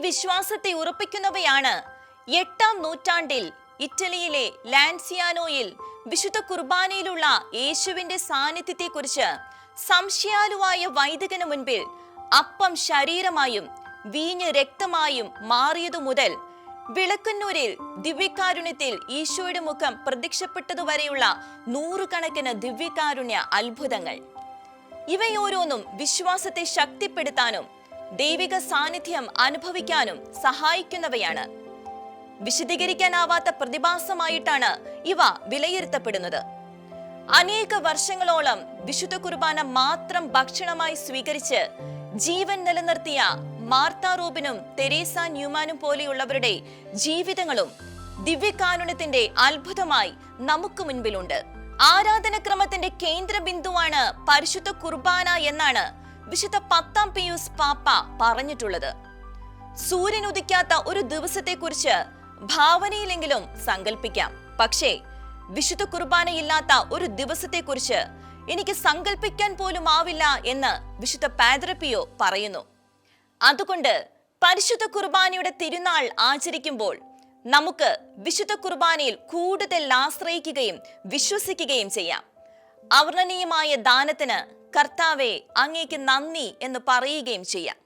വിശ്വാസത്തെ ഉറപ്പിക്കുന്നവയാണ് 8-ാം നൂറ്റാണ്ടിൽ ഇറ്റലിയിലെ ലാൻസിയാനോയിൽ വിശുദ്ധ കുർബാനയിലുള്ള യേശുവിന്റെ സാന്നിധ്യത്തെക്കുറിച്ച് സംശയാലുവായ വൈദികന് മുൻപിൽ അപ്പം ശരീരമായും വീഞ്ഞ് രക്തമായും മാറിയതു മുതൽ വിളക്കന്നൂരിൽ ദിവ്യകാരുണ്യത്തിൽ ഈശോയുടെ മുഖം പ്രത്യക്ഷപ്പെട്ടതുവരെയുള്ള നൂറുകണക്കിന് ദിവ്യകാരുണ്യ അത്ഭുതങ്ങൾ. ഇവയോരോന്നും വിശ്വാസത്തെ ശക്തിപ്പെടുത്താനും ദൈവിക സാന്നിധ്യം അനുഭവിക്കാനും സഹായിക്കുന്നവയാണ്. വിശദീകരിക്കാനാവാത്ത പ്രതിഭാസമായിട്ടാണ് ഇവ വിലയിരുത്തപ്പെടുന്നത്. അനേക വർഷങ്ങളോളം വിശുദ്ധ കുർബാന മാത്രം ഭക്ഷണമായി സ്വീകരിച്ച് ജീവൻ നിലനിർത്തിയ മാർത്ത റൂബിനും തെരേസ ന്യൂമാനും പോലെയുള്ളവരുടെ ജീവിതങ്ങളും ദിവ്യകാരുണ്യത്തിന്റെ അത്ഭുതമായി നമുക്ക് മുൻപിലുണ്ട്. ആരാധനക്രമത്തിന്റെ കേന്ദ്ര ബിന്ദുവാണ് പരിശുദ്ധ കുർബാന എന്നാണ് വിശുദ്ധ 10-ാം പിയൂസ് പാപ്പ പറഞ്ഞിട്ടുള്ളത്. സൂര്യൻ ഉദിക്കാത്ത ഒരു ദിവസത്തെക്കുറിച്ച് ഭാവനയിലെങ്കിലും സങ്കല്പിക്കാം. പക്ഷേ വിശുദ്ധ കുർബാനയില്ലാത്ത ഒരു ദിവസത്തെക്കുറിച്ച് എനിക്ക് സങ്കല്പിക്കാൻ പോലും ആവില്ല എന്ന് വിശുദ്ധ പാദ്രപ്പിയോ പറയുന്നു. അതുകൊണ്ട് പരിശുദ്ധ കുർബാനയുടെ തിരുനാൾ ആചരിക്കുമ്പോൾ നമുക്ക് വിശുദ്ധ കുർബാനയിൽ കൂടുതൽ ആശ്രയിക്കുകയും വിശ്വസിക്കുകയും ചെയ്യാം. അവർണ്ണനീയമായ ദാനത്തിന് കർത്താവേ അങ്ങേക്ക് നന്ദി എന്ന് പറയുകയും ചെയ്യാം.